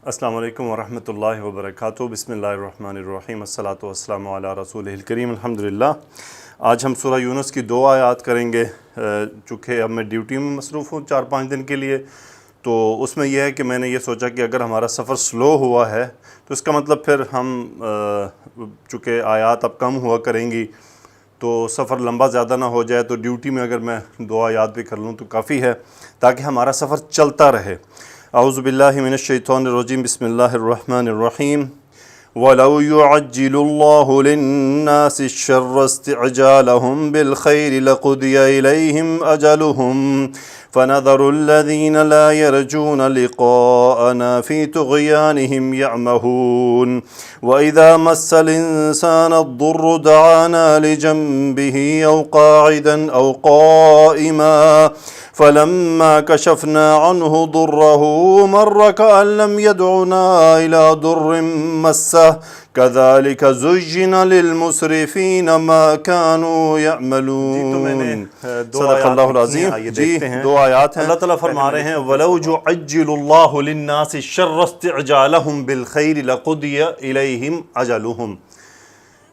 السلام علیکم ورحمۃ اللہ وبرکاتہ۔ بسم اللہ الرحمن الرحیم، الصلاۃ والسلام علی رسول الکریم۔ الحمدللہ۔ آج ہم سورہ یونس کی 2 آیات کریں گے۔ چونکہ اب میں ڈیوٹی میں مصروف ہوں 4-5 دن کے لیے، تو اس میں یہ ہے کہ میں نے یہ سوچا کہ اگر ہمارا سفر سلو ہوا ہے تو اس کا مطلب پھر ہم چونکہ آیات اب کم ہوا کریں گی تو سفر لمبا زیادہ نہ ہو جائے، تو ڈیوٹی میں اگر میں 2 آیات بھی کر لوں تو کافی ہے تاکہ ہمارا سفر چلتا رہے۔ اعوذ باللہ من الشیطان الرجیم، بسم اللہ الرحمن الرحیم۔ وَلَوْ يُعَجِّلُ اللَّهُ لِلنَّاسِ الشَّرَّ اسْتِعْجَالَهُم بِالْخَيْرِ لَقُضِيَ إِلَيْهِمْ أَجَلُهُمْ فَنَذَرُ الَّذِينَ لَا يَرْجُونَ لِقَاءَنَا فِي طُغْيَانِهِمْ يَعْمَهُونَ وَإِذَا مَسَّ الْإِنسَانَ الضُّرُّ دَعَانَا لِجَنبِهِ أَوْ قَاعِدًا أَوْ قَائِمًا فَلَمَّا كَشَفْنَا عَنْهُ ضُرَّهُ مَرَّ كَأَن لَّمْ يَدْعُنَا إِلَى ضُرٍّ مَّسَّهُ كَذَلِكَ زُيِّنَ لِلْمُسْرِفِينَ مَا كَانُوا يَعْمَلُونَ۔ تو میں نے صدق اللہ العظیم۔ جی 2 آیات ہیں۔ اللہ تعالیٰ فرما رہے ہیں وَلَوْ يُعَجِّلُ اللَّهُ لِلنَّاسِ الشَّرَّ اسْتِعْجَالَهُم بِالْخَيْرِ لَقُضِيَ إِلَيْهِمْ أَجَلُهُم۔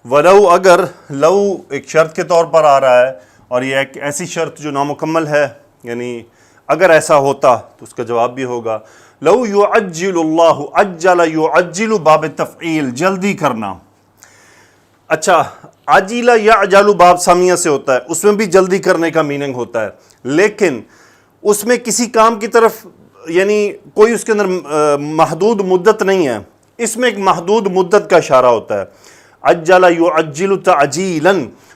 ولو اگر، لو ایک شرط کے طور پر آ رہا ہے، اور یہ ایک ایسی شرط جو نامکمل ہے، یعنی اگر ایسا ہوتا تو اس کا جواب بھی ہوگا لو یعجل اللہ، عجل یعجل باب تفعیل، جلدی کرنا۔ اچھا، عجل یعجل باب سامیہ سے ہوتا ہے، اس میں بھی جلدی کرنے کا میننگ ہوتا ہے، لیکن اس میں کسی کام کی طرف یعنی کوئی اس کے اندر محدود مدت نہیں ہے، اس میں ایک محدود مدت کا اشارہ ہوتا ہے۔ عجل یعجل تعجیلا،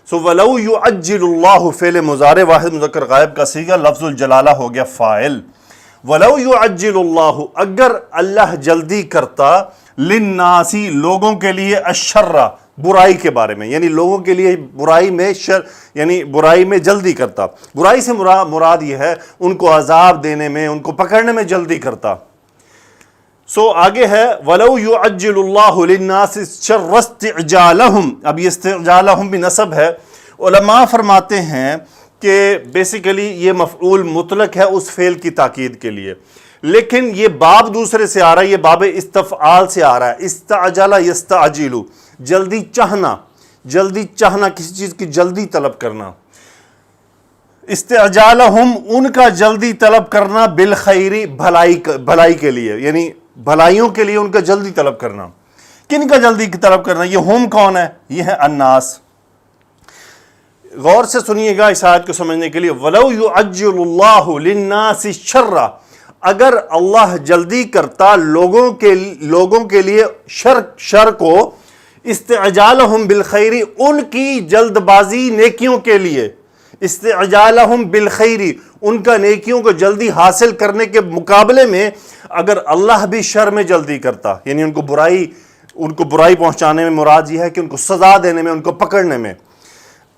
سو ولو یعجل اللہ فعل مضارع واحد مذکر غائب کا صیغہ، لفظ الجلالہ ہو گیا فاعل۔ ولو یعجل اللہ، اگر اللہ جلدی کرتا، للناسی لوگوں کے لیے، الشر برائی کے بارے میں، یعنی لوگوں کے لیے برائی میں یعنی برائی میں جلدی کرتا، برائی سے مراد یہ ہے ان کو عذاب دینے میں، ان کو پکڑنے میں جلدی کرتا۔ سو آگے ہے وَلَوْ يُعَجِّلُ اللَّهُ لِلنَّاسِ الشَّرَّ اسْتِعْجَالَهُم، اب یہ استعجالہم بھی نصب ہے۔ علماء فرماتے ہیں کہ بیسیکلی یہ مفعول مطلق ہے اس فعل کی تاکید کے لیے، لیکن یہ باب دوسرے سے آ رہا ہے، یہ باب استفعال سے آ رہا ہے۔ استعجل یستعجل، جلدی چاہنا، جلدی چاہنا، کسی چیز کی جلدی طلب کرنا۔ استعجالہم، ان کا جلدی طلب کرنا، بالخیر، بھلائی کے لیے، یعنی بھلائیوں کے لیے ان کا جلدی طلب کرنا۔ کن کا جلدی طلب کرنا؟ یہ ہم کون ہے؟ یہ ہے الناس۔ غور سے سنیے گا اس آیت کو سمجھنے کے لیے۔ وَلَوْ يُعَجِّلُ اللَّهُ لِلنَّاسِ الشَّرَّ، اگر اللہ جلدی کرتا لوگوں کے لیے شر کو، استعجالہم بالخیر، ان کی جلد بازی نیکیوں کے لیے، استعجالہم بالخیر، ان کا نیکیوں کو جلدی حاصل کرنے کے مقابلے میں اگر اللہ بھی شر میں جلدی کرتا، یعنی ان کو برائی پہنچانے میں، مراد یہ ہے کہ ان کو سزا دینے میں، ان کو پکڑنے میں۔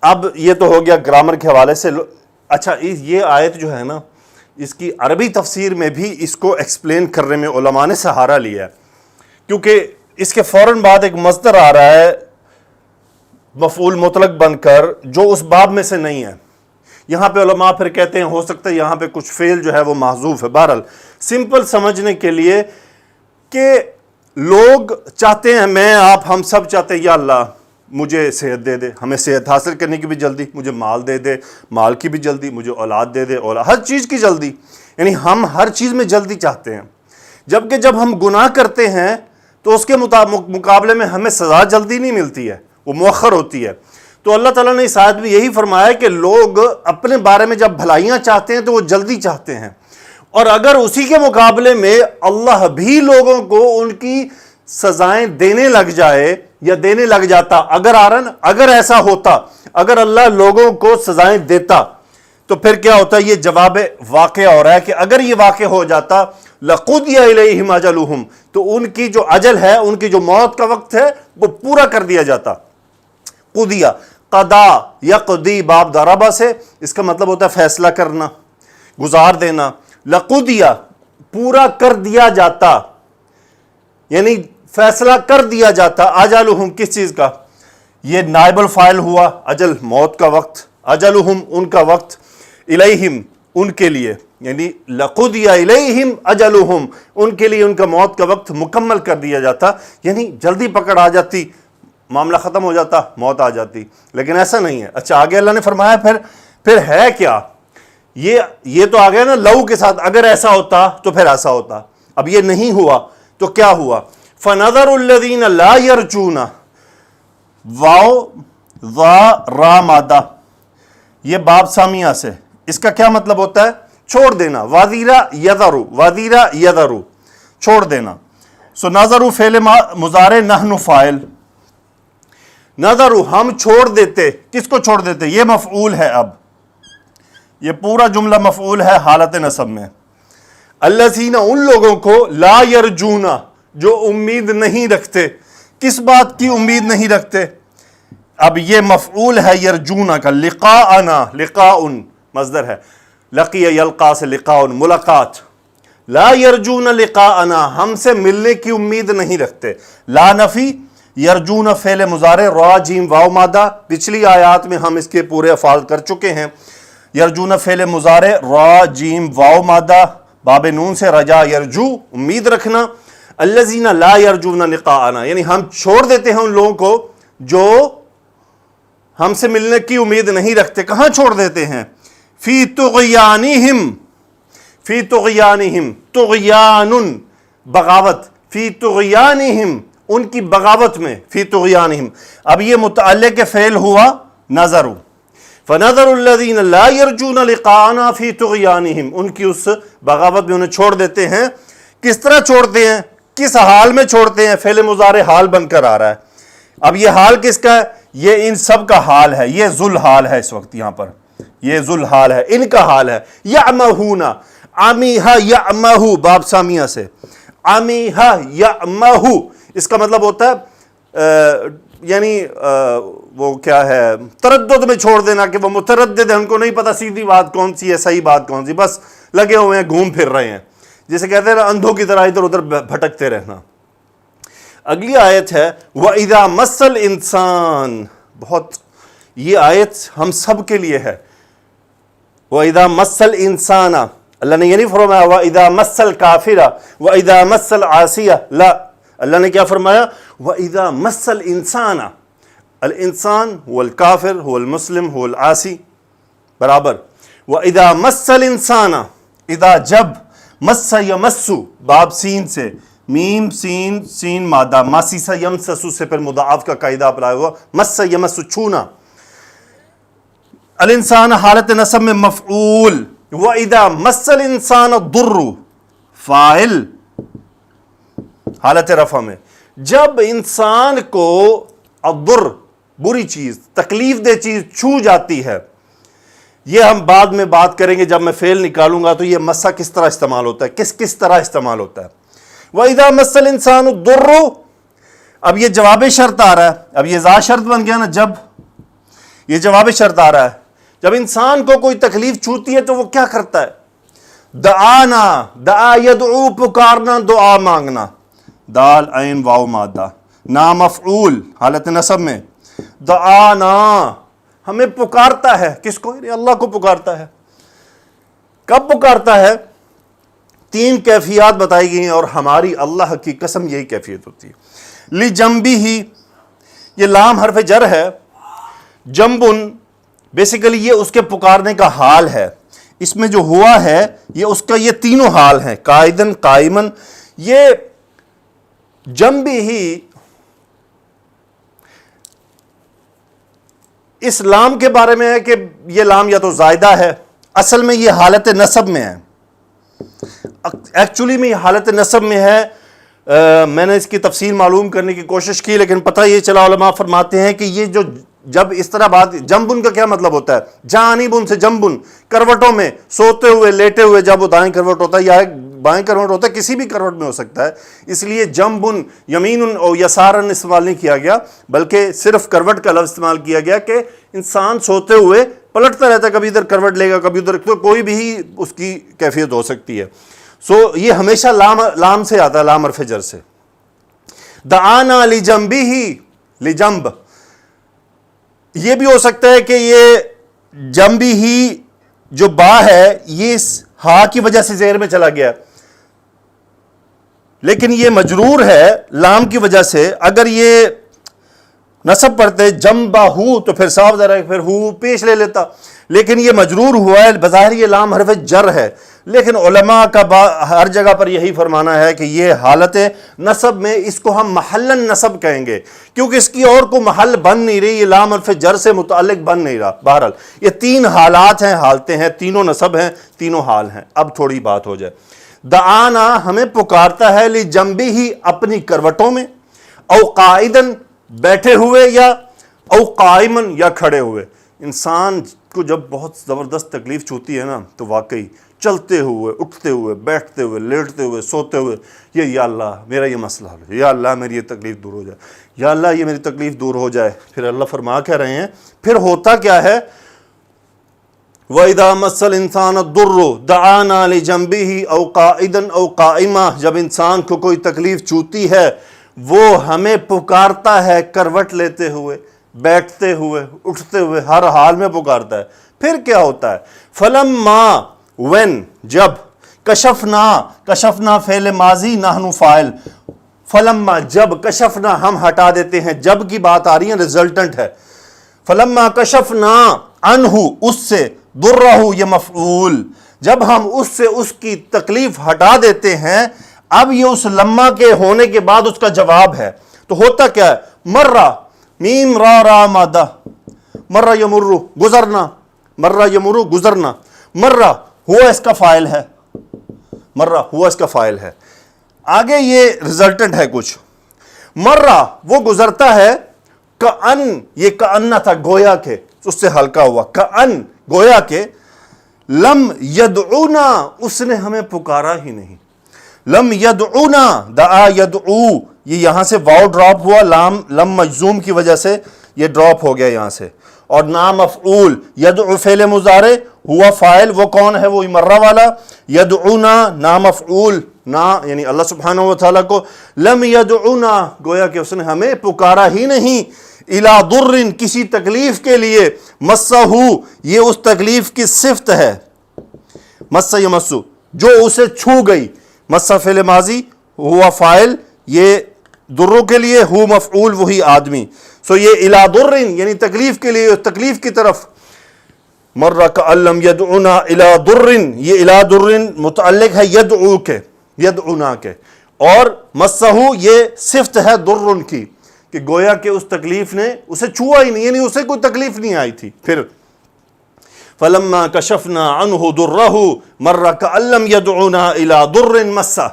اب یہ تو ہو گیا گرامر کے حوالے سے۔ اچھا، یہ آیت جو ہے نا، اس کی عربی تفسیر میں بھی اس کو ایکسپلین کرنے میں علماء نے سہارا لیا ہے، کیونکہ اس کے فوراً بعد ایک مصدر آ رہا ہے مفعول مطلق بن کر، جو اس باب میں سے نہیں ہے۔ یہاں پہ علماء پھر کہتے ہیں ہو سکتا ہے یہاں پہ کچھ فعل جو ہے وہ محذوف ہے۔ بہرحال سمپل سمجھنے کے لیے کہ لوگ چاہتے ہیں، میں آپ ہم سب چاہتے ہیں یا اللہ مجھے صحت دے دے، ہمیں صحت حاصل کرنے کی بھی جلدی، مجھے مال دے دے، مال کی بھی جلدی، مجھے اولاد دے دے، اولاد، ہر چیز کی جلدی، یعنی ہم ہر چیز میں جلدی چاہتے ہیں۔ جبکہ جب ہم گناہ کرتے ہیں تو اس کے مقابلے میں ہمیں سزا جلدی نہیں ملتی ہے، وہ مؤخر ہوتی ہے۔ تو اللہ تعالیٰ نے اس آیت میں یہی فرمایا کہ لوگ اپنے بارے میں جب بھلائیاں چاہتے ہیں تو وہ جلدی چاہتے ہیں، اور اگر اسی کے مقابلے میں اللہ بھی لوگوں کو ان کی سزائیں دینے لگ جائے یا دینے لگ جاتا، اگر ایسا ہوتا، اگر اللہ لوگوں کو سزائیں دیتا، تو پھر کیا ہوتا ہے؟ یہ جواب واقعہ ہو رہا ہے کہ اگر یہ واقع ہو جاتا، لَقُضِيَ إِلَيْهِمْ أَجَلُهُمْ، تو ان کی جو اجل ہے، ان کی جو موت کا وقت ہے، وہ پورا کر دیا جاتا۔ قُضِيَ، قضا یقضی باب ضربہ سے، اس کا مطلب ہوتا ہے فیصلہ کرنا، گزار دینا۔ لَقُضِيَ، پورا کر دیا جاتا، یعنی فیصلہ کر دیا جاتا۔ اجلہم، کس چیز کا؟ یہ نائب الفاعل ہوا، اجل موت کا وقت، اجلہم ان کا وقت، الیہم ان کے لیے، یعنی لقضی الیہم اجلہم، ان کے لیے ان کا موت کا وقت مکمل کر دیا جاتا، یعنی جلدی پکڑ آ جاتی، معاملہ ختم ہو جاتا، موت آ جاتی. لیکن ایسا نہیں ہے. اچھا آگے اللہ نے فرمایا پھر ہے کیا؟ یہ تو آ گیا نا لو کے ساتھ، اگر ایسا ہوتا تو پھر ایسا ہوتا. اب یہ نہیں ہوا تو کیا ہوا؟ فَنَذَرُ الَّذِينَ لَا يَرْجُونَ، واو ذا را مادہ، یہ باب سامیہ سے، اس کا کیا مطلب ہوتا ہے؟ چھوڑ دینا. وَذِرَ يَذَرُ، وَذِرَ يَذَرُ، چھوڑ دینا. سو نظرو فعل مضارع، نحن فاعل. نظرو ہم چھوڑ دیتے، کس کو چھوڑ دیتے؟ یہ مفعول ہے. اب یہ پورا جملہ مفعول ہے حالت نصب میں. الذین، ان لوگوں کو، لا یرجون، جو امید نہیں رکھتے. کس بات کی امید نہیں رکھتے؟ اب یہ مفعول ہے یرجون کا. لقاءنا، لقاء مصدر ہے، لقی یلقا سے لقاء ملاقات. لا یرجون لقاءنا، ہم سے ملنے کی امید نہیں رکھتے. لا نفی، یرجون فعل مضارع، را جیم واو مادہ. پچھلی آیات میں ہم اس کے پورے افعال کر چکے ہیں. یرجون فعل مضارع، را جیم واو مادہ، باب نون سے رجا یرجو، امید رکھنا. الذین لا یرجون لقاءنا، یعنی ہم چھوڑ دیتے ہیں ان لوگوں کو جو ہم سے ملنے کی امید نہیں رکھتے. کہاں چھوڑ دیتے ہیں؟ فی طغیانہم، فی طغیانہم، طغیان بغاوت، فی طغیانہم ان کی بغاوت میں، فی طغیانہم. اب یہ متعلق فعل ہوا نظر. فنظر الذین لا یرجون لقاءنا فی طغیانہم، ان کی اس بغاوت میں انہیں چھوڑ دیتے ہیں. کس طرح چھوڑتے ہیں؟ کس حال میں چھوڑتے ہیں؟ فعل مضارع حال بن کر آ رہا ہے. اب یہ حال کس کا ہے؟ یہ ان سب کا حال ہے. یہ ذل حال ہے اس وقت یہاں پر، یہ ذل حال ہے، ان کا حال ہے. یعمہون، عمیہ یعمہ، باب سامیہ سے، عمیہ یعمہ، اس کا مطلب ہوتا ہے یعنی وہ کیا ہے، تردد میں چھوڑ دینا، کہ وہ متردد ہیں، ان کو نہیں پتا سیدھی بات کون سی ہے، صحیح بات کون سی، بس لگے ہوئے ہیں، گھوم پھر رہے ہیں، جسے کہتے ہیں اندھوں کی طرح ادھر ادھر بھٹکتے رہنا. اگلی آیت ہے وَإِذَا مَسَّ الْإِنسان، بہت یہ آیت ہم سب کے لیے ہے. وَإِذَا مَسَّ الْإِنسَانَ، اللہ نے یہ نہیں فرمایا وَإِذَا مَسَّ الْكَافِرَ وَإِذَا مَسَّ الْعَاصِيَ، لا، اللہ نے کیا فرمایا؟ وَإِذَا مَسَّ الْإِنسَانَ، الانسان هو الکافر، هو المسلم، هو العاصی، برابر. وَإِذَا مَسَّ الْإِنسَانَ، اذا جب، مس یمس، باب سین سے، میم سین سین مادہ، ماسیسا یمسسو سے پھر مضاعف کا قاعدہ اپلائی ہوا. مس یمس، چھونا. الانسان حالت نصب میں مفعول. وَإِذَا مَسَّ الْإِنسَانَ الضُّرُّ، فاعل حالت رفع میں. جب انسان کو الضر، بری چیز، تکلیف دہ چیز چھو جاتی ہے. یہ ہم بعد میں بات کریں گے جب میں فعل نکالوں گا تو یہ مسا کس طرح استعمال ہوتا ہے، کس طرح استعمال ہوتا ہے. وَإِذَا مَسَّ الْإِنسَانُ الضُّرُّ، اب یہ جواب شرط آ رہا ہے. اب یہ ذا شرط بن گیا نا، جب یہ جواب شرط آ رہا ہے. جب انسان کو کوئی تکلیف چھوتی ہے تو وہ کیا کرتا ہے؟ دعانا، دعا یدعو، پکارنا، دعا مانگنا. دال عین واو مادہ، نا مفعول حالت نصب میں. دعانا، ہمیں پکارتا ہے. کس کو؟ اللہ کو پکارتا ہے. کب پکارتا ہے؟ 3 کیفیات بتائی گئی ہیں، اور ہماری اللہ کی قسم یہی کیفیت ہوتی ہے. لِجَنبِهِ، یہ لام حرف جر ہے. جنبن بیسیکلی یہ اس کے پکارنے کا حال ہے. اس میں جو ہوا ہے یہ اس کا، یہ تینوں حال ہیں، قائدن، قائمن. یہ جنبہ، اس لام کے بارے میں ہے کہ یہ لام یا تو زائدہ ہے، اصل میں یہ حالت نصب میں ہے. ایکچولی میں یہ حالت نصب میں ہے. میں نے اس کی تفصیل معلوم کرنے کی کوشش کی، لیکن پتہ یہ چلا، علماء فرماتے ہیں کہ یہ جو جب اس طرح بات، جنبن کا کیا مطلب ہوتا ہے؟ جانبن سے جنبن، کروٹوں میں، سوتے ہوئے، لیٹے ہوئے. جب وہ دائیں کروٹ ہوتا ہے یا بائیں کروٹ ہوتا ہے، کسی بھی کروٹ میں ہو سکتا ہے. اس لیے جنبن، یمین اور یسارن استعمال نہیں کیا گیا، بلکہ صرف کروٹ کا لفظ استعمال کیا گیا کہ انسان سوتے ہوئے پلٹتا رہتا ہے، کبھی ادھر کروٹ لے گا، کبھی ادھر، تو کوئی بھی اس کی کیفیت ہو سکتی ہے. سو یہ ہمیشہ لام سے آتا ہے، لام حرف جر سے. دعانا لجنبہ، لجنب، یہ بھی ہو سکتا ہے کہ یہ جنبہ ہی جو با ہے، یہ ہا کی وجہ سے زیر میں چلا گیا، لیکن یہ مجرور ہے لام کی وجہ سے. اگر یہ نصب پڑھتے جنبہ تو پھر صاف ذرا پھر ہو پیش لے لیتا، لیکن یہ مجرور ہوا ہے، بظاہر یہ لام حرف جر ہے، لیکن علماء کا ہر جگہ پر یہی فرمانا ہے کہ یہ حالت نصب میں اس کو ہم محلن نصب کہیں گے، کیونکہ اس کی اور کو محل بن نہیں رہی، یہ لام حرف جر سے متعلق بن نہیں رہا. بہرحال یہ تین حالات ہیں، حالتیں ہیں، تینوں نصب ہیں، تینوں حال ہیں. اب تھوڑی بات ہو جائے. دعانا ہمیں پکارتا ہے لجنبہ ہی اپنی کروٹوں میں، او قائدن بیٹھے ہوئے، یا او قائمن یا کھڑے ہوئے. انسان کو جب بہت زبردست تکلیف چوتی ہے نا تو واقعی چلتے ہوئے، اٹھتے ہوئے، بیٹھتے ہوئے، لیٹتے ہوئے، سوتے ہوئے، یہ یا اللہ میرا یہ مسئلہ حل ہو جائے، یا اللہ میری یہ تکلیف دور ہو جائے، یا اللہ یہ میری تکلیف دور ہو جائے. پھر اللہ فرما کہہ رہے ہیں پھر ہوتا کیا ہے، وَإِذَا مَسَّ الْإِنسَانَ الضُّرُّ دَعَانَا لِجَنبِهِ أَوْ قَائِدًا أَوْ قَائِمًا. جب انسان کو کوئی تکلیف چوتی ہے وہ ہمیں پکارتا ہے کروٹ لیتے ہوئے، بیٹھتے ہوئے، اٹھتے ہوئے، ہر حال میں پکارتا ہے. پھر کیا ہوتا ہے، فَلَمَّا when جب، کشفنا فعل ماضی نحن فاعل، فلما جب، کشفنا ہم ہٹا دیتے ہیں، جب کی بات آ رہی ہے ریزلٹنٹ ہے. فلما کشفنا عنہ اس سے، ضرہ یہ مفعول، جب ہم اس سے اس کی تکلیف ہٹا دیتے ہیں، اب یہ اس لما کے ہونے کے بعد اس کا جواب ہے. تو ہوتا کیا ہے، مرہ میم را را مادہ، مرہ یمرو گزرنا، مرہ یمرو گزرنا، مرہ ہوا اس کا فاعل ہے، مرہ ہوا اس کا فاعل ہے. آگے یہ ریزلٹنٹ ہے کچھ، مرہ وہ گزرتا ہے، کأن یہ کأن تھا گویا کے، اس سے ہلکا ہوا، کأن گویا کے، لم یدعونا اس نے ہمیں پکارا ہی نہیں، لم یدعونا دعا یدعو، یہ یہاں سے واو ڈراپ ہوا، لم مجزوم کی وجہ سے یہ ڈراپ ہو گیا یہاں سے. اور نام مفعول، یدعو فعل مضارع، ہوا فاعل، وہ کون ہے، وہ مرہ والا، یدعونا نام مفعول، نا یعنی اللہ سبحانہ و تعالیٰ کو، لم یدعونا گویا کہ اس نے ہمیں پکارا ہی نہیں، الی ضر کسی تکلیف کے لیے، مسہ یہ اس تکلیف کی صفت ہے، مسہ یمسو جو اسے چھو گئی، مسہ فعل ماضی، ہوا فاعل، یہ دروں کے لیے، ہو مفعول وہی آدمی. سو یہ الی ضر یعنی تکلیف کے لیے، تکلیف کی طرف. مرہ کأن لم یدعونا الی ضر، یہ الی ضر متعلق ہے یدعو کے، یدعونا کے، اور مسہ یہ صفت ہے ضر کی، کہ گویا کہ اس تکلیف نے اسے چھوا ہی نہیں، یعنی اسے کوئی تکلیف نہیں آئی تھی. پھر فلما کشفنا عنہ ضرہ مرہ کأن لم یدعونا الی ضر مسہ،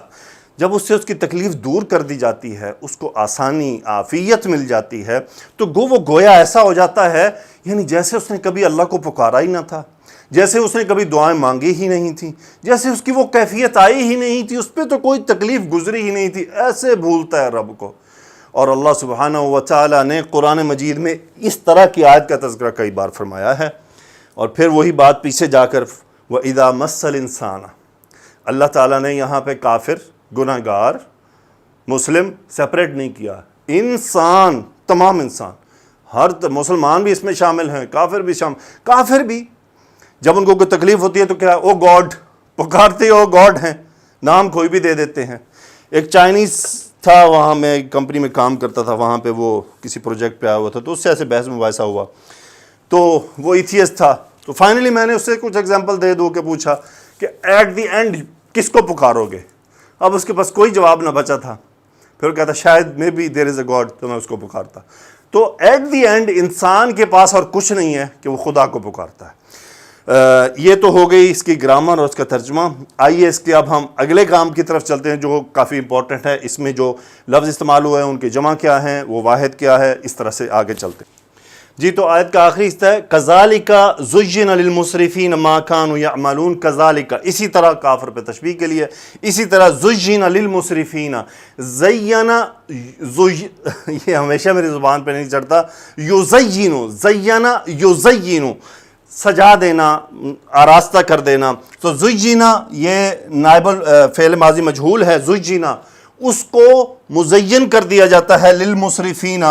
جب اس سے اس کی تکلیف دور کر دی جاتی ہے، اس کو آسانی، عافیت مل جاتی ہے، تو وہ گویا ایسا ہو جاتا ہے یعنی جیسے اس نے کبھی اللہ کو پکارا ہی نہ تھا، جیسے اس نے کبھی دعائیں مانگی ہی نہیں تھیں، جیسے اس کی وہ کیفیت آئی ہی نہیں تھی، اس پہ تو کوئی تکلیف گزری ہی نہیں تھی، ایسے بھولتا ہے رب کو. اور اللہ سبحانہ و تعالیٰ نے قرآن مجید میں اس طرح کی آیت کا تذکرہ کئی بار فرمایا ہے. اور پھر وہی بات پیچھے جا کر وَإِذَا مَسَّ الْإِنسَانَ، اللہ تعالیٰ نے یہاں پہ کافر، گناہ گار، مسلم سپریٹ نہیں کیا، انسان، تمام انسان، ہر مسلمان بھی اس میں شامل ہیں، کافر بھی شامل. کافر بھی جب ان کو کوئی تکلیف ہوتی ہے تو کیا، او گاڈ پکارتے، او گاڈ ہیں، نام کوئی بھی دے دیتے ہیں. ایک چائنیز تھا، وہاں میں ایک کمپنی میں کام کرتا تھا، وہاں پہ وہ کسی پروجیکٹ پہ آیا ہوا تھا، تو اس سے ایسے بحث مباحثہ ہوا، تو وہ ایتھیسٹ تھا. تو فائنلی میں نے اس سے کچھ ایگزامپل دے دو کہ پوچھا کہ ایٹ دی اینڈ کس کو پکارو گے. اب اس کے پاس کوئی جواب نہ بچا تھا. پھر وہ کہتا شاید may be there is a God, تو میں اس کو پکارتا. تو ایٹ دی اینڈ انسان کے پاس اور کچھ نہیں ہے کہ وہ خدا کو پکارتا ہے. یہ تو ہو گئی اس کی گرامر اور اس کا ترجمہ. آئیے اس کے اب ہم اگلے کام کی طرف چلتے ہیں جو کافی امپورٹنٹ ہے. اس میں جو لفظ استعمال ہوا ہے ان کے جمع کیا ہیں، وہ واحد کیا ہے، اس طرح سے آگے چلتے ہیں. جی تو آیت کا آخری حصہ ہے کذالک زین للمسرفین ما کانوا یعملون. کذالک اسی طرح، کافر پہ تشبیہ کے لیے، اسی طرح زین للمسرفین، زینا، یہ ہمیشہ میری زبان پہ نہیں چڑھتا، یزینو، زینا یزینو، سجا دینا، آراستہ کر دینا. تو زینا یہ نائب فعل ماضی مجہول ہے، زینا اس کو مزین کر دیا جاتا ہے، للمسرفین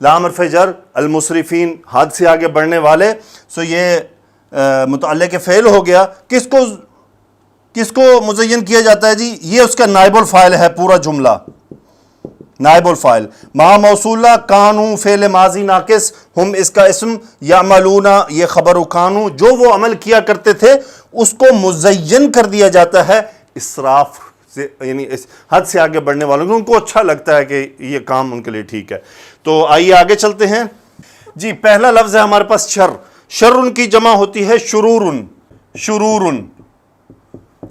لام حرف جر، المسرفین حد سے آگے بڑھنے والے. سو یہ متعلق فعل ہو گیا. کس کو کس کو مزین کیا جاتا ہے جی؟ یہ اس کا نائب الفاعل ہے پورا جملہ، نائب الفاعل. ما موصولہ، کانو فعل ماضی ناقص، ہم اس کا اسم، یعملون یہ خبر و کانو، جو وہ عمل کیا کرتے تھے اس کو مزین کر دیا جاتا ہے اسراف سے، یعنی اس حد سے آگے بڑھنے والوں کو، ان کو اچھا لگتا ہے کہ یہ کام ان کے لیے ٹھیک ہے. تو آئیے آگے چلتے ہیں جی. پہلا لفظ ہے ہمارے پاس شر. شر کی جمع ہوتی ہے شرور. شرور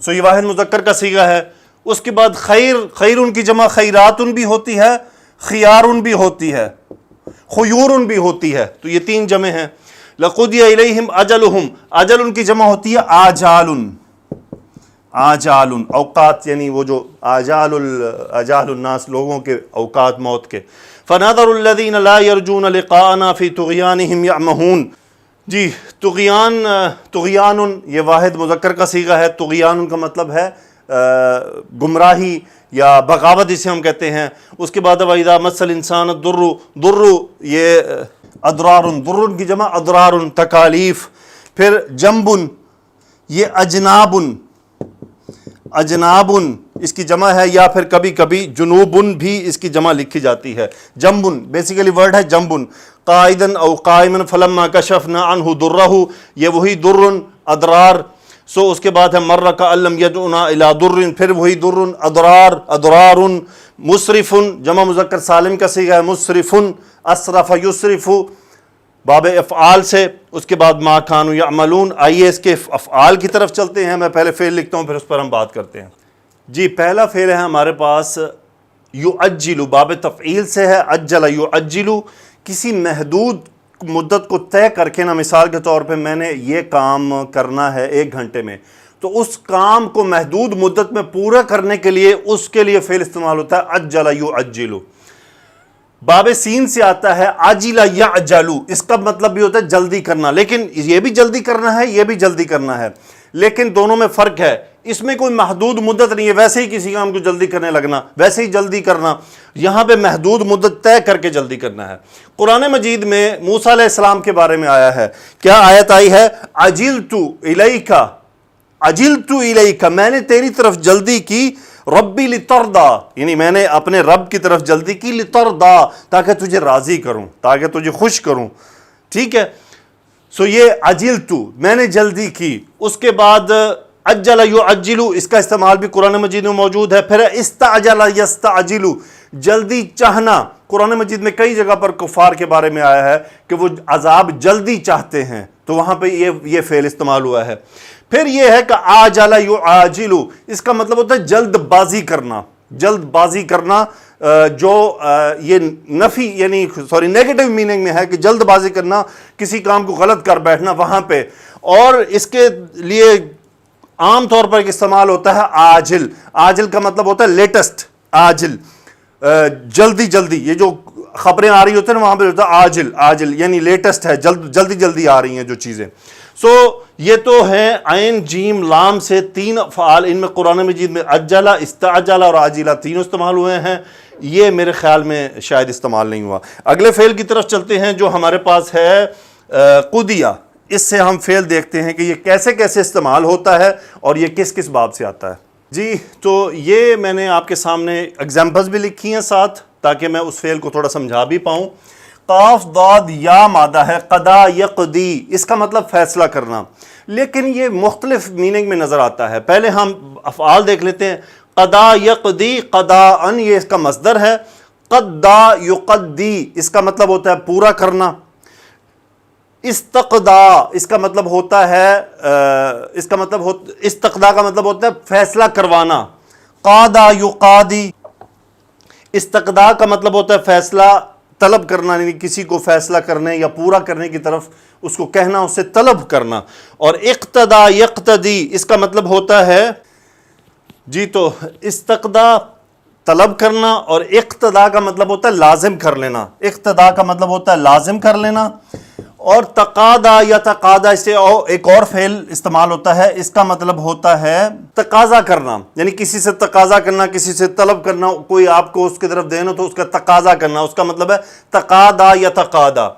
سو یہ واحد مذکر کا صیغہ ہے. اس کے بعد خیر. خیر کی جمع خیرات بھی ہوتی ہے، خیار بھی ہوتی ہے، خیور بھی ہوتی ہے. تو یہ تین جمع ہیں. لقضی الیہم اجلہم. اجل کی جمع ہوتی ہے آجال. آجال اوقات، یعنی وہ جو آجال الناس لوگوں کے اوقات موت کے. فنذر الذین لا یرجون لقاءنا فی طغیانہم یعمہون. جی طغیان یہ واحد مذکر کا صیغہ ہے. طغیان کا مطلب ہے گمراہی یا بغاوت جسے ہم کہتے ہیں. اس کے بعد وَإِذَا مَسَّ الْإِنسَانَ الضُّرُّ. ضر یہ اضرار. ضر کی جمع اضرار تکالیف. پھر جنب یہ اجناب. اجناب اس کی جمع ہے، یا پھر کبھی کبھی جنوبن بھی اس کی جمع لکھی جاتی ہے. جنبن بیسیکلی ورڈ ہے جنبن. قائدن او قائمن فلما کشفنا عنہ درہ، یہ وہی در اضرار. سو اس کے بعد ہے مر کألم یدعنا الی در، پھر وہی در اضرار اضرار. مسرف جمع مذکر سالم کا صیغہ ہے مسرف. اسرف یسرف باب افعال سے. اس کے بعد ما کانوا یعملون. آئیے اس کے افعال کی طرف چلتے ہیں. میں پہلے فعل لکھتا ہوں پھر اس پر ہم بات کرتے ہیں. جی پہلا فعل ہے ہمارے پاس یعجل. باب تفعیل سے ہے عجل یعجل. کسی محدود مدت کو طے کر کے نا، مثال کے طور پہ میں نے یہ کام کرنا ہے 1 گھنٹے میں، تو اس کام کو محدود مدت میں پورا کرنے کے لیے اس کے لیے فعل استعمال ہوتا ہے عجل یعجل. باب سین سے آتا ہے عاجل یعجل. اس کا مطلب بھی ہوتا ہے جلدی کرنا، لیکن یہ بھی جلدی کرنا ہے، یہ بھی جلدی کرنا ہے، لیکن دونوں میں فرق ہے. اس میں کوئی محدود مدت نہیں ہے، ویسے ہی کسی کام کو جلدی کرنے لگنا، ویسے ہی جلدی کرنا. یہاں پہ محدود مدت طے کر کے جلدی کرنا ہے. قرآن مجید میں موسیٰ علیہ السلام کے بارے میں آیا ہے. کیا آیت آئی ہے؟ عجلت الیک. عجلت الیک، میں نے تیری طرف جلدی کی. ربی لترضا، یعنی میں نے اپنے رب کی طرف جلدی کی. لترضا تاکہ تجھے راضی کروں، تاکہ تجھے خوش کروں. ٹھیک ہے. سو یہ عجلت میں نے جلدی کی. اس کے بعد عجل یعجل، اس کا استعمال بھی قرآن مجید میں موجود ہے. پھر استعجل یستعجل، جلدی چاہنا. قرآن مجید میں کئی جگہ پر کفار کے بارے میں آیا ہے کہ وہ عذاب جلدی چاہتے ہیں، تو وہاں پہ یہ فعل استعمال ہوا ہے. پھر یہ ہے کہ عاجل یعاجل، اس کا مطلب ہوتا ہے جلد بازی کرنا. جلد بازی کرنا جو یہ نفی یعنی نیگیٹو میننگ میں ہے کہ جلد بازی کرنا، کسی کام کو غلط کر بیٹھنا وہاں پہ. اور اس کے لیے عام طور پر استعمال ہوتا ہے عاجل. عاجل کا مطلب ہوتا ہے لیٹسٹ. عاجل جلدی جلدی، یہ جو خبریں آ رہی ہوتی ہیں وہاں پہ ہوتا ہے عاجل. عاجل یعنی لیٹسٹ ہے، جلدی جلدی آ رہی ہیں جو چیزیں. سو یہ تو ہے عین جیم لام سے 3 افعال. ان میں قرآن مجید میں عجلہ، استعجلہ اور عاجلہ تینوں استعمال ہوئے ہیں. یہ میرے خیال میں شاید استعمال نہیں ہوا. اگلے فعل کی طرف چلتے ہیں جو ہمارے پاس ہے قضیہ. اس سے ہم فعل دیکھتے ہیں کہ یہ کیسے کیسے استعمال ہوتا ہے اور یہ کس کس باب سے آتا ہے. جی تو یہ میں نے آپ کے سامنے ایگزامپلز بھی لکھی ہیں ساتھ، تاکہ میں اس فعل کو تھوڑا سمجھا بھی پاؤں. قاف ضاد یا مادہ ہے، قضا یقضی، اس کا مطلب فیصلہ کرنا، لیکن یہ مختلف میننگ میں نظر آتا ہے. پہلے ہم افعال دیکھ لیتے ہیں. قضا یقضی، قضاءً یہ اس کا مصدر ہے. قضا یقضی اس کا مطلب ہوتا ہے پورا کرنا. استقضا اس کا مطلب ہوتا ہے استقضا کا مطلب ہوتا ہے فیصلہ کروانا. قاضا یقاضی، استقضا کا مطلب ہوتا ہے فیصلہ طلب کرنا، یعنی کسی کو فیصلہ کرنے یا پورا کرنے کی طرف اس کو کہنا، اس سے طلب کرنا. اور اقتدا یقتدی اس کا مطلب ہوتا ہے جی تو استقضا طلب کرنا، اور اقتدا کا مطلب ہوتا ہے لازم کر لینا. اقتدا کا مطلب ہوتا ہے لازم کر لینا. اور تقاضا یا تقاضا اس سے ایک اور فعل استعمال ہوتا ہے. اس کا مطلب ہوتا ہے تقاضا کرنا، یعنی کسی سے تقاضا کرنا، کسی سے طلب کرنا. کوئی آپ کو اس کی طرف دینا تو اس کا تقاضا کرنا، اس کا مطلب ہے تقاضا یا تقاضا.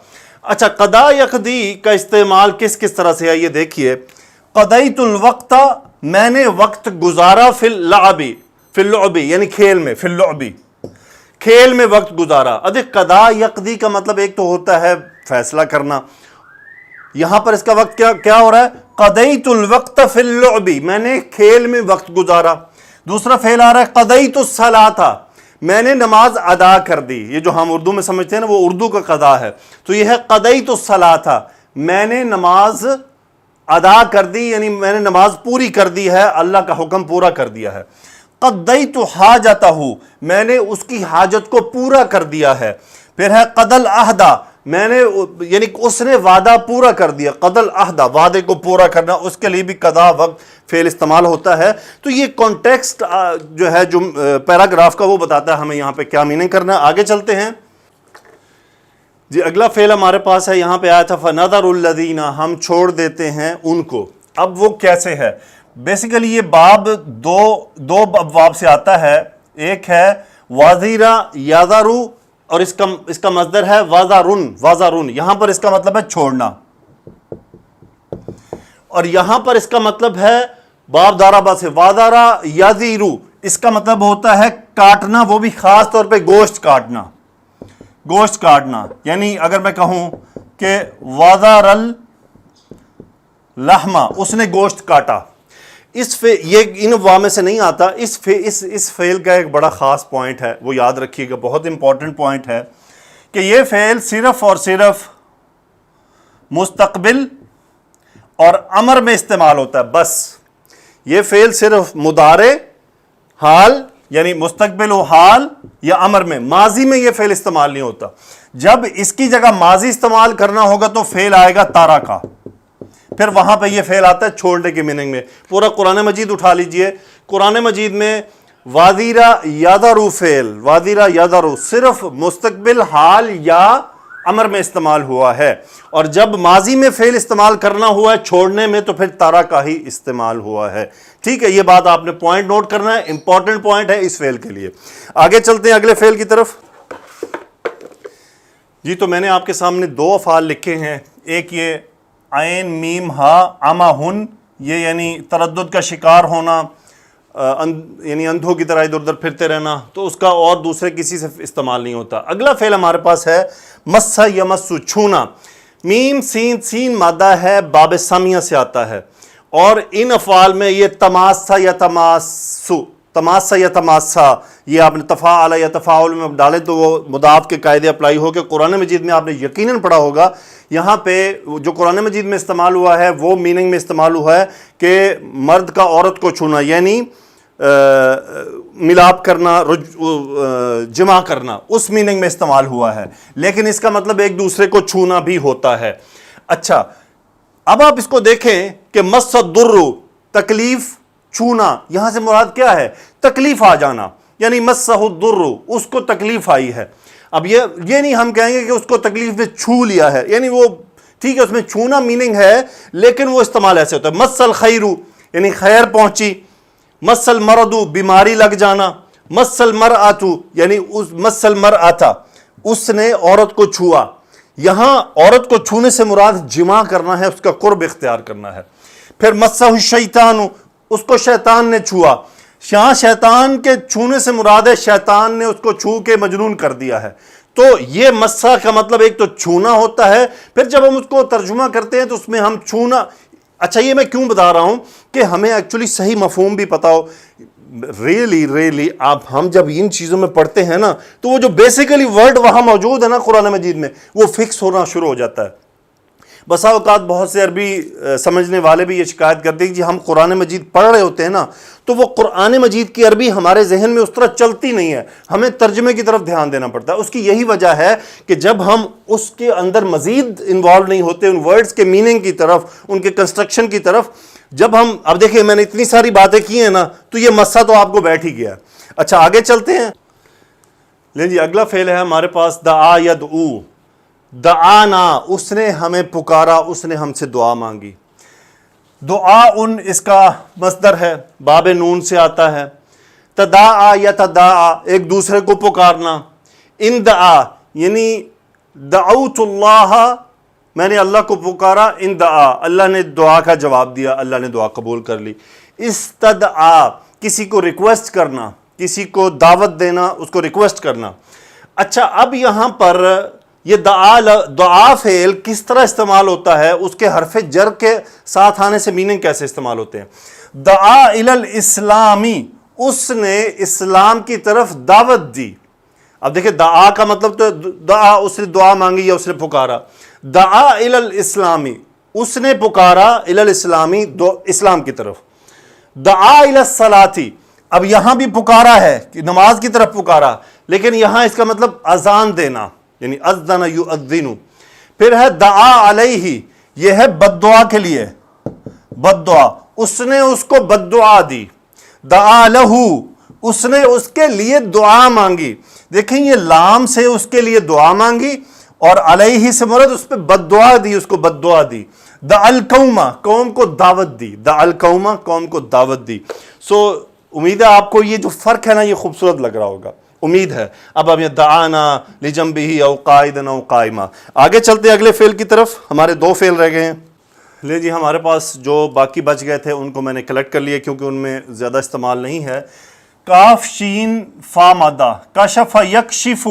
اچھا قضا یقضی کا استعمال کس کس طرح سے ہے یہ دیکھیے. قضیت الوقت میں نے وقت گزارا فی اللعب یعنی کھیل میں، فی اللعب کھیل میں وقت گزارا. ادھر قضا یقضی کا مطلب ایک تو ہوتا ہے فیصلہ کرنا، یہاں پر اس کا وقت کیا ہو رہا ہے؟ قضیت الوقت فی اللعب، میں نے کھیل میں وقت گزارا. دوسرا فعل آ رہا ہے قضیت الصلاۃ، میں نے نماز ادا کر دی. یہ جو ہم اردو میں سمجھتے ہیں نا وہ اردو کا قضا ہے، تو یہ ہے قضیت الصلاۃ، میں نے نماز ادا کر دی، یعنی میں نے نماز پوری کر دی ہے، اللہ کا حکم پورا کر دیا ہے. قضیت حاجتہ، میں نے اس کی حاجت کو پورا کر دیا ہے. پھر ہے قضى العہد، میں نے یعنی اس نے وعدہ پورا کر دیا. قضى العہد وعدے کو پورا کرنا، اس کے لیے بھی قضا وقت فعل استعمال ہوتا ہے. تو یہ کانٹیکسٹ جو ہے جو پیراگراف کا وہ بتاتا ہے ہمیں یہاں پہ کیا میننگ کرنا ہے. آگے چلتے ہیں جی. اگلا فعل ہمارے پاس ہے، یہاں پہ آیا تھا فَنَذَرُ الَّذِينَ، ہم چھوڑ دیتے ہیں ان کو. اب وہ کیسے ہے؟ بیسیکلی یہ باب دو ابواب سے آتا ہے. ایک ہے وَذِرَ يَذَرُ، اور اس کا مصدر ہے وَذَرٌ. یہاں پر اس کا مطلب ہے چھوڑنا، اور یہاں پر اس کا مطلب ہے باب دارابا سے وَذَرَ يَذِرُ، اس کا مطلب ہوتا ہے کاٹنا، وہ بھی خاص طور پہ گوشت کاٹنا. گوشت کاٹنا یعنی اگر میں کہوں کہ وَذَرَ اللحم، اس نے گوشت کاٹا. یہ ان وا میں سے نہیں آتا. اس فعل کا ایک بڑا خاص پوائنٹ ہے، وہ یاد رکھیے گا، بہت امپورٹنٹ پوائنٹ ہے کہ یہ فعل صرف اور صرف مستقبل اور امر میں استعمال ہوتا ہے. بس یہ فعل صرف مضارع، حال یعنی مستقبل و حال یا امر میں، ماضی میں یہ فعل استعمال نہیں ہوتا. جب اس کی جگہ ماضی استعمال کرنا ہوگا تو فعل آئے گا تارا کا، پھر وہاں پہ یہ فعل آتا ہے چھوڑنے کے میننگ میں. پورا قرآن مجید اٹھا لیجئے، قرآن مجید میں وَذِرَ يَذَرُ فعل، وَذِرَ يَذَرُ صرف مستقبل، حال یا امر میں استعمال ہوا ہے، اور جب ماضی میں فعل استعمال کرنا ہوا ہے چھوڑنے میں تو پھر تارا کا ہی استعمال ہوا ہے. ٹھیک ہے، یہ بات آپ نے پوائنٹ نوٹ کرنا ہے، امپورٹنٹ پوائنٹ ہے اس فعل کے لیے. آگے چلتے ہیں اگلے فعل کی طرف. جی تو میں نے آپ کے سامنے دو افعال لکھے ہیں. ایک یہ عین میم ہا اما ہن، یہ یعنی تردد کا شکار ہونا، یعنی اندھوں کی طرح ادھر ادھر پھرتے رہنا، تو اس کا اور دوسرے کسی سے استعمال نہیں ہوتا. اگلا فعل ہمارے پاس ہے مسا یمسو، چھونا. میم سین مادہ ہے، باب سامیہ سے آتا ہے، اور ان افعال میں یہ تماسا یا تماسا، یہ آپ نے تفاعل یا تفاعل میں ڈالیں تو وہ مضاف کے قاعدے اپلائی ہو کے قرآن مجید میں آپ نے یقیناً پڑھا ہوگا. یہاں پہ جو قرآن مجید میں استعمال ہوا ہے وہ میننگ میں استعمال ہوا ہے کہ مرد کا عورت کو چھونا، یعنی ملاپ کرنا، جمع کرنا، اس میننگ میں استعمال ہوا ہے، لیکن اس کا مطلب ایک دوسرے کو چھونا بھی ہوتا ہے. اچھا اب آپ اس کو دیکھیں کہ مس الضر، تکلیف، چھونا، یہاں سے مراد کیا ہے؟ تکلیف آ جانا، یعنی مسہ الضر، اس کو تکلیف آئی ہے. اب یہ نہیں ہم کہیں گے کہ اس کو تکلیف میں چھو لیا ہے، یعنی وہ ٹھیک ہے اس میں چھونا میننگ ہے لیکن وہ استعمال ایسے ہوتا ہے. مس الخیر یعنی خیر پہنچی، مس المرض بیماری لگ جانا، مس المرأۃ یعنی مس المرأۃ اس نے عورت کو چھوا. یہاں عورت کو چھونے سے مراد جمع کرنا ہے، اس کا قرب اختیار کرنا ہے. پھر مسہ الشیطان، اس کو شیطان نے چھوا. یہاں شیطان کے چھونے سے مراد ہے شیطان نے اس کو چھو کے مجنون کر دیا ہے. تو یہ مسا کا مطلب ایک تو چھونا ہوتا ہے، پھر جب ہم اس کو ترجمہ کرتے ہیں تو اس میں ہم چھونا. اچھا یہ میں کیوں بتا رہا ہوں کہ ہمیں ایکچولی صحیح مفہوم بھی پتا ہو. ریئلی ہم جب ان چیزوں میں پڑھتے ہیں نا تو وہ جو بیسیکلی ورڈ وہاں موجود ہے نا قرآن مجید میں، وہ فکس ہونا شروع ہو جاتا ہے. بسا اوقات بہت سے عربی سمجھنے والے بھی یہ شکایت کرتے ہیں کہ ہم قرآن مجید پڑھ رہے ہوتے ہیں نا تو وہ قرآن مجید کی عربی ہمارے ذہن میں اس طرح چلتی نہیں ہے، ہمیں ترجمے کی طرف دھیان دینا پڑتا ہے. اس کی یہی وجہ ہے کہ جب ہم اس کے اندر مزید انوالو نہیں ہوتے ان ورڈز کے میننگ کی طرف، ان کے کنسٹرکشن کی طرف، جب ہم اب دیکھیں میں نے اتنی ساری باتیں کی ہیں نا تو یہ مسا تو آپ کو بیٹھ ہی گیا. اچھا آگے چلتے ہیں. لیں جی اگلا فعل ہے ہمارے پاس دعا یدعو. دعانا، اس نے ہمیں پکارا، اس نے ہم سے دعا مانگی. دعا اس کا مصدر ہے، باب نون سے آتا ہے. تدعا یتدعا، ایک دوسرے کو پکارنا. ان دعا یعنی دعوت اللہ، میں نے اللہ کو پکارا. ان دعا، اللہ نے دعا کا جواب دیا، اللہ نے دعا قبول کر لی. استدعا کسی کو ریکویسٹ کرنا، کسی کو دعوت دینا، اس کو ریکویسٹ کرنا۔ اچھا اب یہاں پر یہ دعا فعل کس طرح استعمال ہوتا ہے، اس کے حرف جر کے ساتھ آنے سے میننگ کیسے استعمال ہوتے ہیں؟ دعا الی الاسلامی، اس نے اسلام کی طرف دعوت دی۔ اب دیکھیں دعا کا مطلب تو دعا، اس نے دعا مانگی یا اس نے پکارا۔ دعا الی الاسلامی، اس نے پکارا الی الاسلامی، اسلام کی طرف۔ دعا الی الصلاۃ، اب یہاں بھی پکارا ہے کہ نماز کی طرف پکارا، لیکن یہاں اس کا مطلب اذان دینا، یعنی اذن یؤذن۔ پھر ہے دعا علیہ، یہ ہے بد دعا کے لیے، بد دعا، اس نے اس کو بد دعا دی۔ دعا لہو، اس نے اس کے لیے دعا مانگی۔ دیکھیں یہ لام سے اس کے لیے دعا مانگی، اور علیہ سے مراد اس پہ بد دعا دی، اس کو بد دعا دی۔ دعا القوم، قوم کو دعوت دی، دعا القوم، قوم کو دعوت دی۔ امید ہے آپ کو یہ جو فرق ہے نا یہ خوبصورت لگ رہا ہوگا، امید ہے۔ اب ہم یہ دعانا لجنبہ او قائدا او قائما، آگے چلتے ہیں اگلے فعل کی طرف۔ ہمارے 2 فعل رہ گئے ہیں۔ لے جی ہمارے پاس جو باقی بچ گئے تھے ان کو میں نے کلیکٹ کر لیا کیونکہ ان میں زیادہ استعمال نہیں ہے۔ کاف شین فا مادہ، کشف یکشف،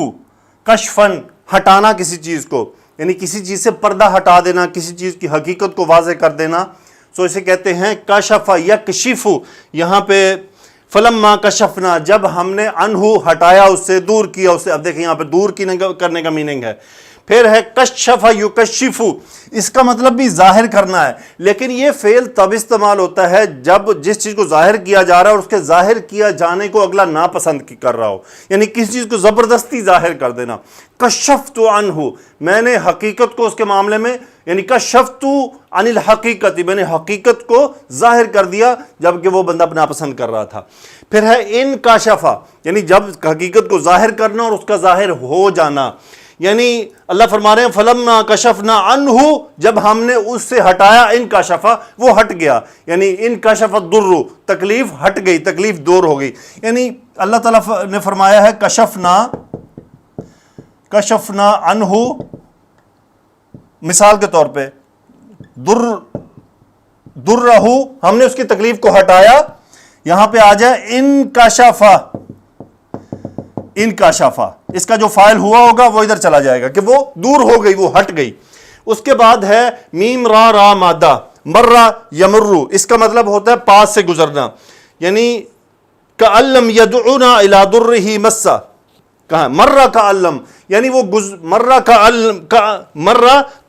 کشفن، ہٹانا کسی چیز کو، یعنی کسی چیز سے پردہ ہٹا دینا، کسی چیز کی حقیقت کو واضح کر دینا، سو اسے کہتے ہیں کشف یکشف۔ یہاں پہ فلما کشفنا، جب ہم نے عنہ ہٹایا اس سے، دور کیا اس سے۔ اب دیکھیں یہاں پہ دور کرنے کا میننگ ہے۔ پھر ہے کشف یکشف، اس کا مطلب بھی ظاہر کرنا ہے، لیکن یہ فعل تب استعمال ہوتا ہے جب جس چیز کو ظاہر کیا جا رہا ہے اور اس کے ظاہر کیا جانے کو اگلا ناپسند کر رہا ہو، یعنی کسی چیز کو زبردستی ظاہر کر دینا۔ کشفت عنہ، میں نے حقیقت کو اس کے معاملے میں، یعنی کشفت عن الحقیقت، میں نے حقیقت کو ظاہر کر دیا جبکہ وہ بندہ ناپسند کر رہا تھا۔ پھر ہے انکشفا، یعنی جب حقیقت کو ظاہر کرنا اور اس کا ظاہر ہو جانا، یعنی اللہ فرما رہے ہیں فلما کشفنا عنہ، جب ہم نے اس سے ہٹایا، انکشفا، وہ ہٹ گیا، یعنی انکشف الضر، تکلیف ہٹ گئی، تکلیف دور ہو گئی۔ یعنی اللہ تعالیٰ نے فرمایا ہے کشفنا عنہ، مثال کے طور پہ درہ، ہم نے اس کی تکلیف کو ہٹایا۔ یہاں پہ آ جائے انکشفا، اس کا جو فاعل ہوا ہوگا وہ ادھر چلا جائے گا کہ وہ دور ہو گئی، وہ ہٹ گئی۔ اس کے بعد ہے میم را مادہ، مرہ یمرو، اس کا مطلب ہوتا ہے پاس سے گزرنا، یعنی کألم یدعونا الی درہ مسا، کہاں مرہ کألم، یعنی وہ مرہ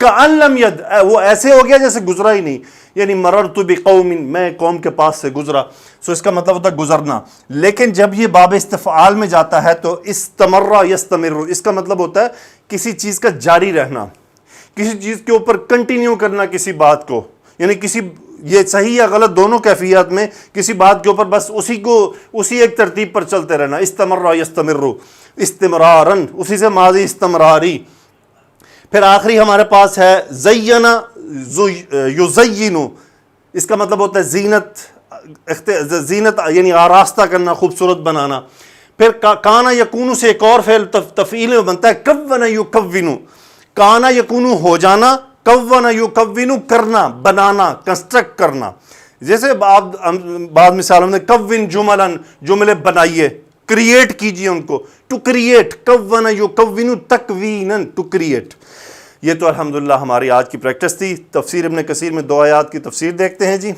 کألم ید، وہ ایسے ہو گیا جیسے گزرا ہی نہیں، یعنی مررت بقوم، میں قوم کے پاس سے گزرا، سو اس کا مطلب ہوتا ہے گزرنا۔ لیکن جب یہ باب استفعال میں جاتا ہے تو استمر یستمر، اس کا مطلب ہوتا ہے کسی چیز کا جاری رہنا، کسی چیز کے اوپر کنٹینیو کرنا کسی بات کو، یعنی کسی، یہ صحیح یا غلط دونوں کیفیات میں، کسی بات کے اوپر بس اسی ایک ترتیب پر چلتے رہنا۔ استمر یستمر، استمرارن، اسی سے ماضی استمراری۔ پھر آخری ہمارے پاس ہے زینا یزین، اس کا مطلب ہوتا ہے زینت، یعنی آراستہ کرنا، خوبصورت بنانا۔ پھر کانا یکونو سے ایک اور فعل تفعیل میں بنتا ہے کون یکونو، کانا یکونو ہو جانا، کون یکونو کرنا، بنانا، کنسٹرکٹ کرنا۔ جیسے بعض مثالوں میں کون جملن، جملے بنائیے، کریٹ کیجئے ان کو، ٹو کریٹ، کون یکونو تکوینن، ٹو کریٹ۔ یہ تو الحمدللہ ہماری آج کی پریکٹس تھی۔ تفسیر ابن کثیر میں 2 آیات کی تفسیر دیکھتے ہیں جی۔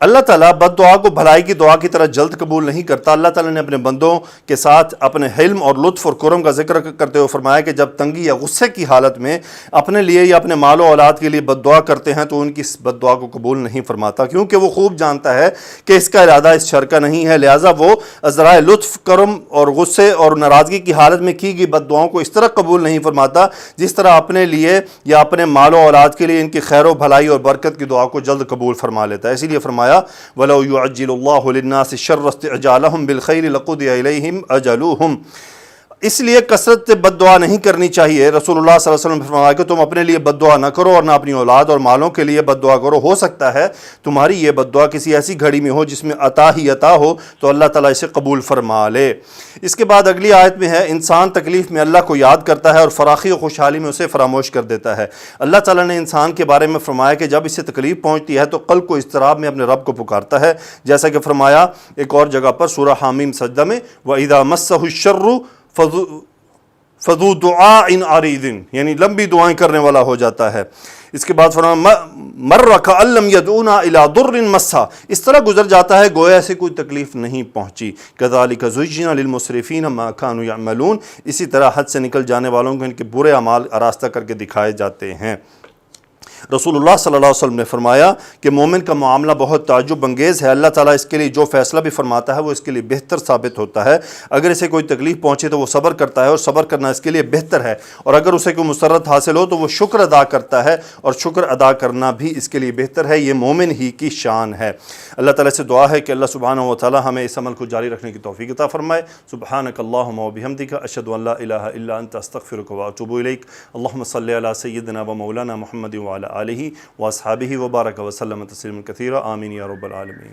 اللہ تعالیٰ بد دعا کو بھلائی کی دعا کی طرح جلد قبول نہیں کرتا۔ اللہ تعالیٰ نے اپنے بندوں کے ساتھ اپنے حلم اور لطف اور کرم کا ذکر کرتے ہوئے فرمایا کہ جب تنگی یا غصے کی حالت میں اپنے لیے یا اپنے مال و اولاد کے لیے بد دعا کرتے ہیں تو ان کی اس بد دعا کو قبول نہیں فرماتا، کیونکہ وہ خوب جانتا ہے کہ اس کا ارادہ اس شر کا نہیں ہے، لہٰذا وہ ذرائع لطف، کرم اور غصے اور ناراضگی کی حالت میں کی گئی بد دعاؤں کو اس طرح قبول نہیں فرماتا جس طرح اپنے لیے یا اپنے مال و اولاد کے لیے ان کی خیر و بھلائی اور برکت کی دعا کو جلد قبول فرما لیتا ہے۔ اسی لیے فرمایا وَلَوْ يُعَجِّلُ اللَّهُ لِلنَّاسِ الشَّرَّ اسْتِعْجَالَهُمْ بِالْخَيْرِ لَقُضِيَ إِلَيْهِمْ أَجَلُهُمْ۔ اس لیے کثرت سے بد دعا نہیں کرنی چاہیے۔ رسول اللہ صلی اللہ علیہ وسلم نے فرمایا کہ تم اپنے لیے بد دعا نہ کرو اور نہ اپنی اولاد اور مالوں کے لیے بد دعا کرو، ہو سکتا ہے تمہاری یہ بد دعا کسی ایسی گھڑی میں ہو جس میں عطا ہی عطا ہو تو اللہ تعالیٰ اسے قبول فرما لے۔ اس کے بعد اگلی آیت میں ہے انسان تکلیف میں اللہ کو یاد کرتا ہے اور فراخی و خوشحالی میں اسے فراموش کر دیتا ہے۔ اللہ تعالیٰ نے انسان کے بارے میں فرمایا کہ جب اسے تکلیف پہنچتی ہے تو قلب کو اضطراب میں اپنے رب کو پکارتا ہے، جیسا کہ فرمایا ایک اور جگہ پر سورہ حامیم سجدہ میں وَإِذَا مَسَّهُ الشَّرُّ فَذُو دُعَاءٍ عَرِيضٍ، یعنی لمبی دعائیں کرنے والا ہو جاتا ہے۔ اس کے بعد فرمایا مَرَّ كَأَن لَّمْ يَدْعُونَا إِلَىٰ ضُرٍّ مَسَّهُ، اس طرح گزر جاتا ہے گویا سے کوئی تکلیف نہیں پہنچی۔ كَذَلِكَ زُيِّنَ لِلْمُسْرِفِينَ مَا كَانُوا يَعْمَلُونَ، اسی طرح حد سے نکل جانے والوں کو ان کے برے اعمال آراستہ کر کے دکھائے جاتے ہیں۔ رسول اللہ صلی اللہ علیہ وسلم نے فرمایا کہ مومن کا معاملہ بہت تعجب انگیز ہے، اللہ تعالیٰ اس کے لیے جو فیصلہ بھی فرماتا ہے وہ اس کے لیے بہتر ثابت ہوتا ہے۔ اگر اسے کوئی تکلیف پہنچے تو وہ صبر کرتا ہے اور صبر کرنا اس کے لیے بہتر ہے، اور اگر اسے کوئی مسرت حاصل ہو تو وہ شکر ادا کرتا ہے اور شکر ادا کرنا بھی اس کے لیے بہتر ہے۔ یہ مومن ہی کی شان ہے۔ اللہ تعالیٰ سے دعا ہے کہ اللہ سبحانہ و تعالیٰ ہمیں اس عمل کو جاری رکھنے کی توفیق عطا فرمائے۔ سبحانک اللہم و بحمدک، اشہد ان لا الہ الا انت، استغفرک و اتوب الیک۔ اللہم صلی علی سیدنا و مولانا محمد وعلی آلہ واصحابہ وبارک وسلم تسلیما کثیرا، آمین یا رب العالمین۔